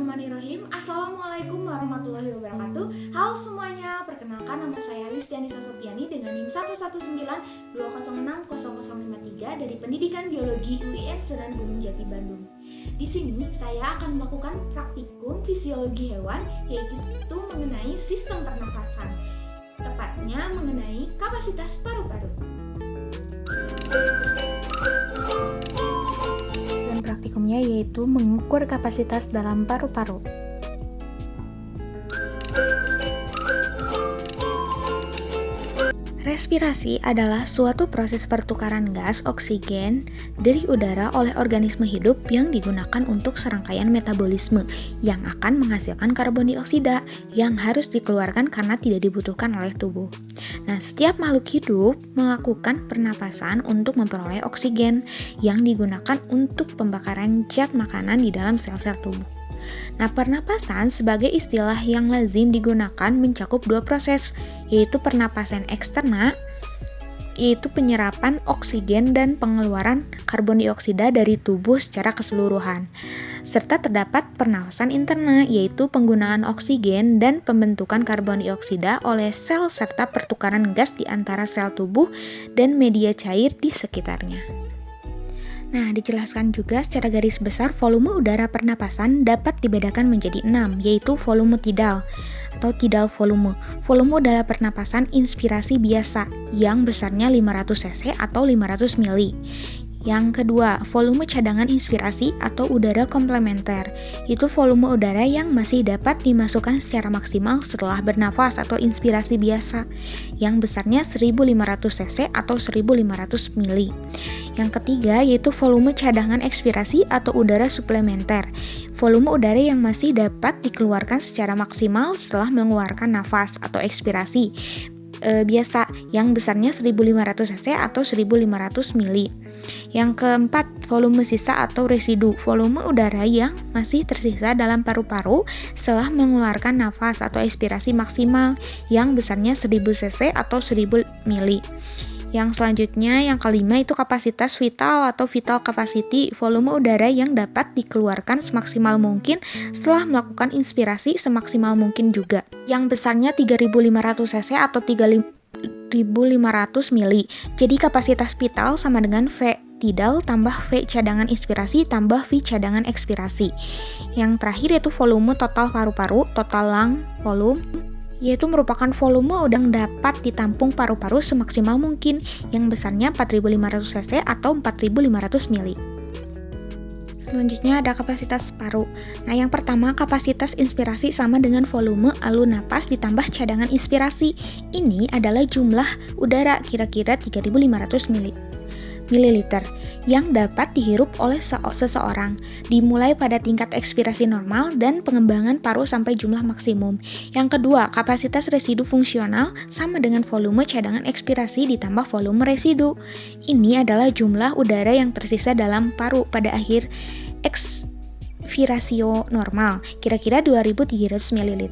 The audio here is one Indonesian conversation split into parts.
Bismillahirrahmanirrahim. Assalamualaikum warahmatullahi wabarakatuh. Halo semuanya, perkenalkan nama saya Listiani Sosopiani dengan NIM 11920600053 dari Pendidikan Biologi UIN Sunan Gunung Jati Bandung. Di sini saya akan melakukan praktikum fisiologi hewan, yaitu mengenai sistem pernafasan, tepatnya mengenai kapasitas paru-paru. Praktikumnya yaitu mengukur kapasitas dalam paru-paru. Respirasi adalah suatu proses pertukaran gas oksigen dari udara oleh organisme hidup yang digunakan untuk serangkaian metabolisme yang akan menghasilkan karbon dioksida yang harus dikeluarkan karena tidak dibutuhkan oleh tubuh. Nah, setiap makhluk hidup melakukan pernapasan untuk memperoleh oksigen yang digunakan untuk pembakaran zat makanan di dalam sel-sel tubuh. Nah, pernapasan sebagai istilah yang lazim digunakan mencakup dua proses, yaitu pernapasan eksterna, yaitu penyerapan oksigen dan pengeluaran karbon dioksida dari tubuh secara keseluruhan. Serta terdapat pernapasan interna, yaitu penggunaan oksigen dan pembentukan karbon dioksida oleh sel serta pertukaran gas di antara sel tubuh dan media cair di sekitarnya. Nah, dijelaskan juga secara garis besar volume udara pernapasan dapat dibedakan menjadi 6, yaitu volume tidal atau tidal volume. Volume udara pernapasan inspirasi biasa yang besarnya 500 cc atau 500 mili. Yang kedua, volume cadangan inspirasi atau udara komplementer. Itu volume udara yang masih dapat dimasukkan secara maksimal setelah bernafas atau inspirasi biasa, yang besarnya 1500 cc atau 1500 mili. Yang ketiga, yaitu volume cadangan ekspirasi atau udara suplementer. Volume udara yang masih dapat dikeluarkan secara maksimal setelah mengeluarkan nafas atau ekspirasi biasa, yang besarnya 1500 cc atau 1500 mili. Yang keempat, volume sisa atau residu, volume udara yang masih tersisa dalam paru-paru setelah mengeluarkan nafas atau ekspirasi maksimal, yang besarnya 1000 cc atau 1000 mili. Yang selanjutnya, yang kelima, itu kapasitas vital atau vital capacity, volume udara yang dapat dikeluarkan semaksimal mungkin setelah melakukan inspirasi semaksimal mungkin juga, yang besarnya 3500 cc atau 3500 mili. Jadi kapasitas vital sama dengan V tidal tambah V cadangan inspirasi tambah V cadangan ekspirasi. Yang terakhir yaitu volume total paru-paru, total lung volume, yaitu merupakan volume udara yang dapat ditampung paru-paru semaksimal mungkin, yang besarnya 4500 cc atau 4500 mili. Selanjutnya ada kapasitas paru. Nah, yang pertama, kapasitas inspirasi sama dengan volume alur napas ditambah cadangan inspirasi. Ini adalah jumlah udara kira-kira 3500 mililiter yang dapat dihirup oleh seseorang, dimulai pada tingkat ekspirasi normal dan pengembangan paru sampai jumlah maksimum. Yang kedua, kapasitas residu fungsional sama dengan volume cadangan ekspirasi ditambah volume residu. Ini adalah jumlah udara yang tersisa dalam paru pada akhir ekspirasio normal, kira-kira 2300 ml.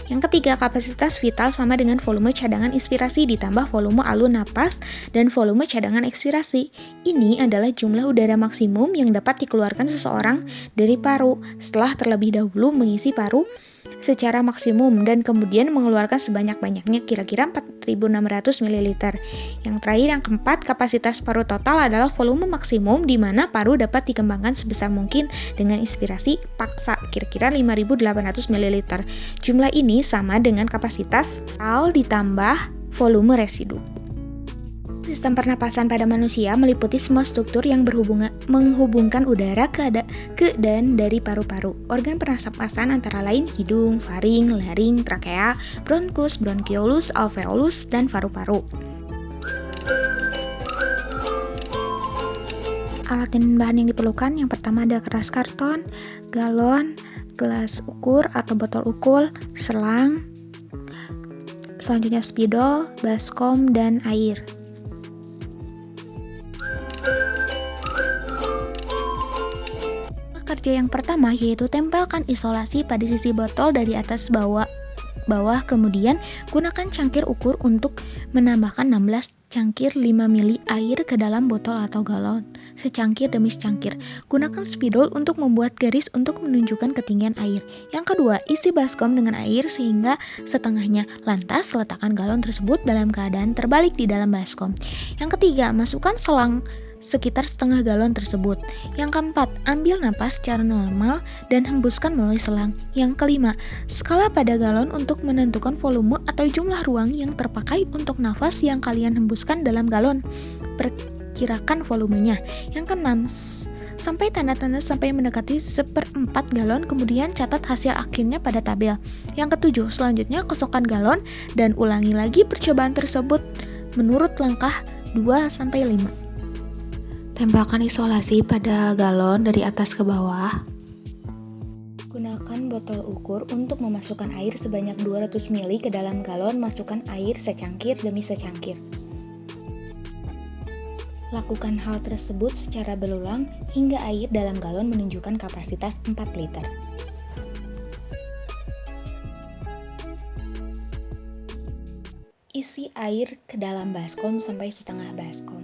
Yang ketiga, kapasitas vital sama dengan volume cadangan inspirasi ditambah volume alur napas dan volume cadangan ekspirasi. Ini adalah jumlah udara maksimum yang dapat dikeluarkan seseorang dari paru setelah terlebih dahulu mengisi paru secara maksimum dan kemudian mengeluarkan sebanyak-banyaknya, kira-kira 4600 ml. Yang terakhir, yang keempat, kapasitas paru total adalah volume maksimum di mana paru dapat dikembangkan sebesar mungkin dengan inspirasi paksa, kira-kira 5800 ml. Jumlah ini sama dengan kapasitas sal ditambah volume residu. Sistem pernapasan pada manusia meliputi semua struktur yang menghubungkan udara ke dan dari paru-paru. Organ pernapasan antara lain hidung, faring, laring, trakea, bronkus, bronkiolus, alveolus, dan paru-paru. Alat dan bahan yang diperlukan, yang pertama ada kertas karton, galon, gelas ukur atau botol ukur, selang, selanjutnya spidol, baskom, dan air. Kerja yang pertama yaitu tempelkan isolasi pada sisi botol dari atas bawah, kemudian gunakan cangkir ukur untuk menambahkan 16 Cangkir 5 mili air ke dalam botol atau galon, secangkir demi secangkir. Gunakan spidol untuk membuat garis untuk menunjukkan ketinggian air. Yang kedua, isi baskom dengan air sehingga setengahnya. Lantas, letakkan galon tersebut dalam keadaan terbalik di dalam baskom. Yang ketiga, masukkan selang sekitar setengah galon tersebut. Yang keempat, ambil napas secara normal dan hembuskan melalui selang. Yang kelima, skala pada galon untuk menentukan volume atau jumlah ruang yang terpakai untuk nafas yang kalian hembuskan dalam galon. Perkirakan volumenya. Yang keenam, sampai tanda-tanda sampai mendekati 1/4 galon, kemudian catat hasil akhirnya pada tabel. Yang ketujuh, selanjutnya kosongkan galon dan ulangi lagi percobaan tersebut menurut langkah 2-5. Tempelkan isolasi pada galon dari atas ke bawah. Gunakan botol ukur untuk memasukkan air sebanyak 200 ml ke dalam galon. Masukkan air secangkir demi secangkir. Lakukan hal tersebut secara berulang hingga air dalam galon menunjukkan kapasitas 4 liter. Isi air ke dalam baskom sampai setengah baskom.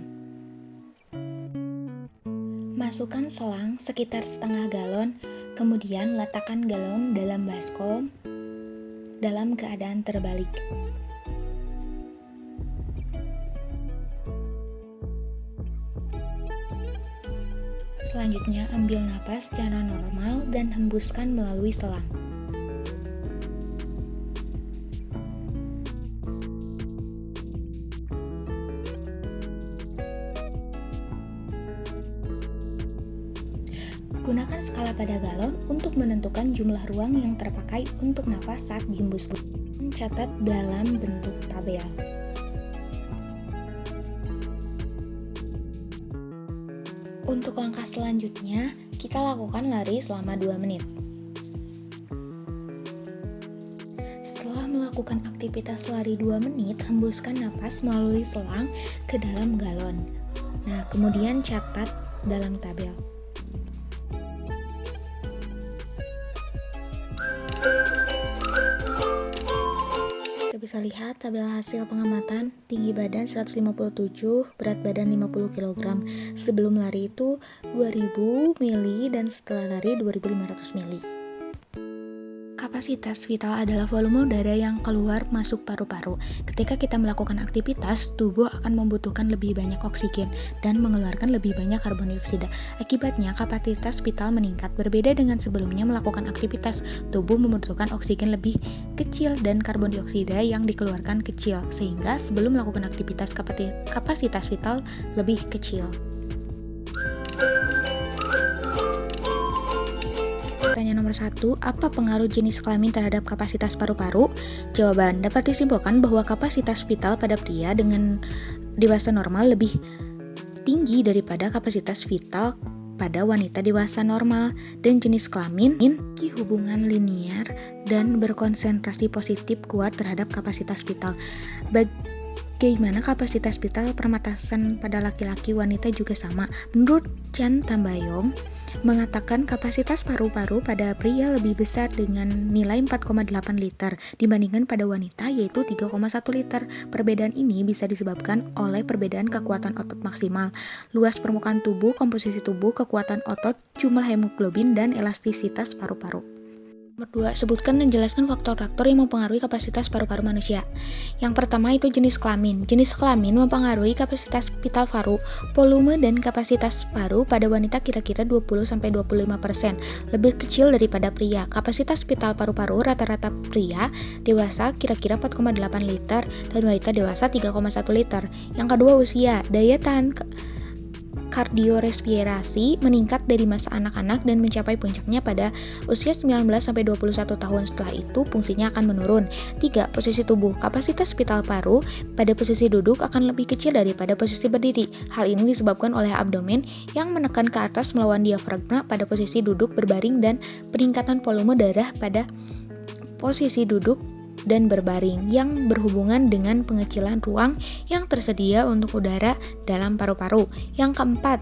Masukkan selang sekitar setengah galon, kemudian letakkan galon dalam baskom dalam keadaan terbalik. Selanjutnya, ambil napas secara normal dan hembuskan melalui selang. Gunakan skala pada galon untuk menentukan jumlah ruang yang terpakai untuk nafas saat dihembuskan. Catat dalam bentuk tabel. Untuk langkah selanjutnya, kita lakukan lari selama 2 menit. Setelah melakukan aktivitas lari 2 menit, hembuskan nafas melalui selang ke dalam galon. Nah, kemudian catat dalam tabel. Kita bisa lihat tabel hasil pengamatan. Tinggi badan 157, berat badan 50 kg. Sebelum lari itu 2000 mili dan setelah lari 2500 mili. Kapasitas vital adalah volume udara yang keluar masuk paru-paru. Ketika kita melakukan aktivitas, tubuh akan membutuhkan lebih banyak oksigen dan mengeluarkan lebih banyak karbon dioksida. Akibatnya, kapasitas vital meningkat. Berbeda dengan sebelumnya melakukan aktivitas, tubuh membutuhkan oksigen lebih kecil dan karbon dioksida yang dikeluarkan kecil, sehingga sebelum melakukan aktivitas kapasitas vital lebih kecil. Pertanyaan nomor 1, apa pengaruh jenis kelamin terhadap kapasitas paru-paru? Jawaban, dapat disimpulkan bahwa kapasitas vital pada pria dengan dewasa normal lebih tinggi daripada kapasitas vital pada wanita dewasa normal, dan jenis kelamin memiliki hubungan linear dan berkonsentrasi positif kuat terhadap kapasitas vital. Bagaimana kapasitas vital permatasan pada laki-laki wanita juga sama. Menurut Chan Tambayong, mengatakan kapasitas paru-paru pada pria lebih besar dengan nilai 4,8 liter dibandingkan pada wanita, yaitu 3,1 liter. Perbedaan ini bisa disebabkan oleh perbedaan kekuatan otot maksimal, luas permukaan tubuh, komposisi tubuh, kekuatan otot, jumlah hemoglobin, dan elastisitas paru-paru. Nomor 2, sebutkan dan jelaskan faktor-faktor yang mempengaruhi kapasitas paru-paru manusia. Yang pertama itu jenis kelamin. Jenis kelamin mempengaruhi kapasitas vital paru. Volume dan kapasitas paru pada wanita kira-kira 20-25%, lebih kecil daripada pria. Kapasitas vital paru-paru rata-rata pria dewasa kira-kira 4,8 liter dan wanita dewasa 3,1 liter. Yang kedua, usia. Daya tahan kardiorespirasi meningkat dari masa anak-anak dan mencapai puncaknya pada usia 19-21 tahun. Setelah itu, fungsinya akan menurun. 3. Posisi tubuh. Kapasitas vital paru pada posisi duduk akan lebih kecil daripada posisi berdiri. Hal ini disebabkan oleh abdomen yang menekan ke atas melawan diafragma pada posisi duduk berbaring dan peningkatan volume darah pada posisi duduk dan berbaring yang berhubungan dengan pengecilan ruang yang tersedia untuk udara dalam paru-paru. Yang keempat,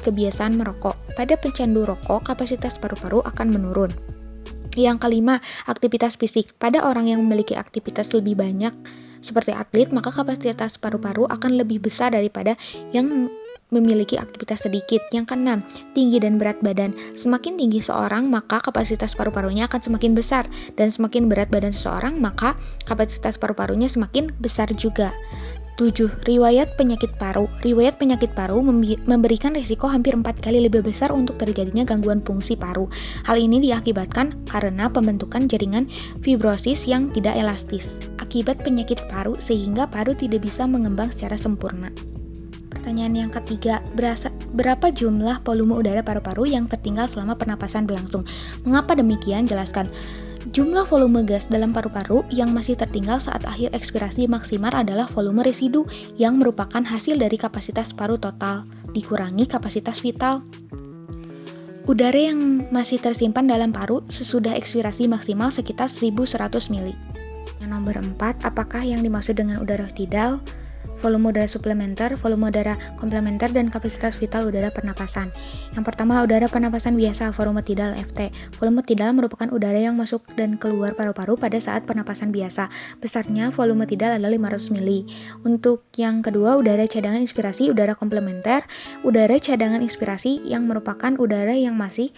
kebiasaan merokok. Pada pecandu rokok, kapasitas paru-paru akan menurun. Yang kelima, aktivitas fisik. Pada orang yang memiliki aktivitas lebih banyak seperti atlet, maka kapasitas paru-paru akan lebih besar daripada yang memiliki aktivitas sedikit. Yang keenam, tinggi dan berat badan. Semakin tinggi seorang, maka kapasitas paru-parunya akan semakin besar, dan semakin berat badan seseorang, maka kapasitas paru-parunya semakin besar juga. 7. Riwayat penyakit paru. Riwayat penyakit paru memberikan risiko hampir 4 kali lebih besar untuk terjadinya gangguan fungsi paru. Hal ini diakibatkan karena pembentukan jaringan fibrosis yang tidak elastis akibat penyakit paru, sehingga paru tidak bisa mengembang secara sempurna. Pertanyaan yang ketiga, berapa jumlah volume udara paru-paru yang tertinggal selama pernapasan berlangsung? Mengapa demikian? Jelaskan. Jumlah volume gas dalam paru-paru yang masih tertinggal saat akhir ekspirasi maksimal adalah volume residu yang merupakan hasil dari kapasitas paru total dikurangi kapasitas vital. Udara yang masih tersimpan dalam paru sesudah ekspirasi maksimal sekitar 1100 ml. Yang nomor 4, apakah yang dimaksud dengan udara tidal? Volume udara suplementer, volume udara komplementer, dan kapasitas vital udara pernapasan. Yang pertama, udara pernapasan biasa, volume tidal FT. Volume tidal merupakan udara yang masuk dan keluar paru-paru pada saat pernapasan biasa. Besarnya volume tidal adalah 500 ml. Untuk yang kedua, udara cadangan inspirasi, udara komplementer. Udara cadangan inspirasi yang merupakan udara yang masih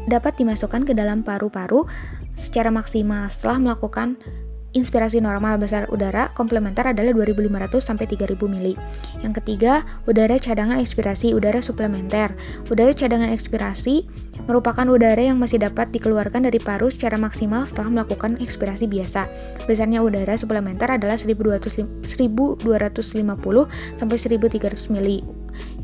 dapat dimasukkan ke dalam paru-paru secara maksimal setelah melakukan inspirasi normal. Besar udara komplementer adalah 2.500 sampai 3.000 ml. Yang ketiga, udara cadangan ekspirasi, udara suplementer. Udara cadangan ekspirasi merupakan udara yang masih dapat dikeluarkan dari paru secara maksimal setelah melakukan ekspirasi biasa. Besarnya udara suplementer adalah 1.250 sampai 1.300 ml.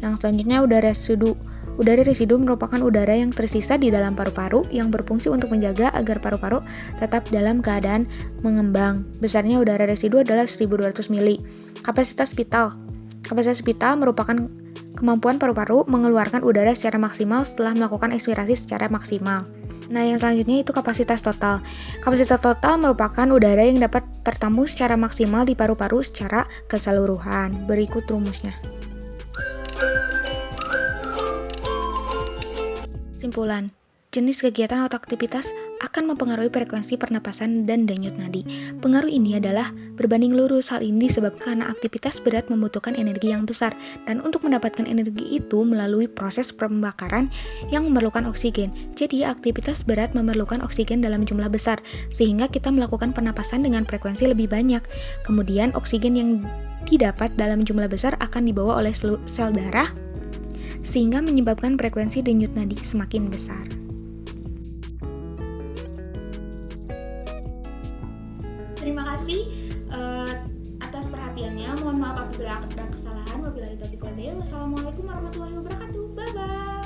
Yang selanjutnya, udara residu. Udara residu merupakan udara yang tersisa di dalam paru-paru yang berfungsi untuk menjaga agar paru-paru tetap dalam keadaan mengembang. Besarnya udara residu adalah 1.200 ml. Kapasitas vital. Kapasitas vital merupakan kemampuan paru-paru mengeluarkan udara secara maksimal setelah melakukan ekspirasi secara maksimal. Nah, yang selanjutnya itu kapasitas total. Kapasitas total merupakan udara yang dapat tertampung secara maksimal di paru-paru secara keseluruhan. Berikut rumusnya. Kesimpulan, jenis kegiatan atau aktivitas akan mempengaruhi frekuensi pernapasan dan denyut nadi. Pengaruh ini adalah berbanding lurus. Hal ini disebabkan karena aktivitas berat membutuhkan energi yang besar, dan untuk mendapatkan energi itu melalui proses pembakaran yang memerlukan oksigen. Jadi, aktivitas berat memerlukan oksigen dalam jumlah besar, sehingga kita melakukan pernapasan dengan frekuensi lebih banyak. Kemudian, oksigen yang didapat dalam jumlah besar akan dibawa oleh sel darah, sehingga menyebabkan frekuensi denyut nadi semakin besar. Terima kasih atas perhatiannya. Mohon maaf apabila ada kesalahan. Wabillahi taufiq wal hidayah. Wassalamualaikum warahmatullahi wabarakatuh. Bye bye.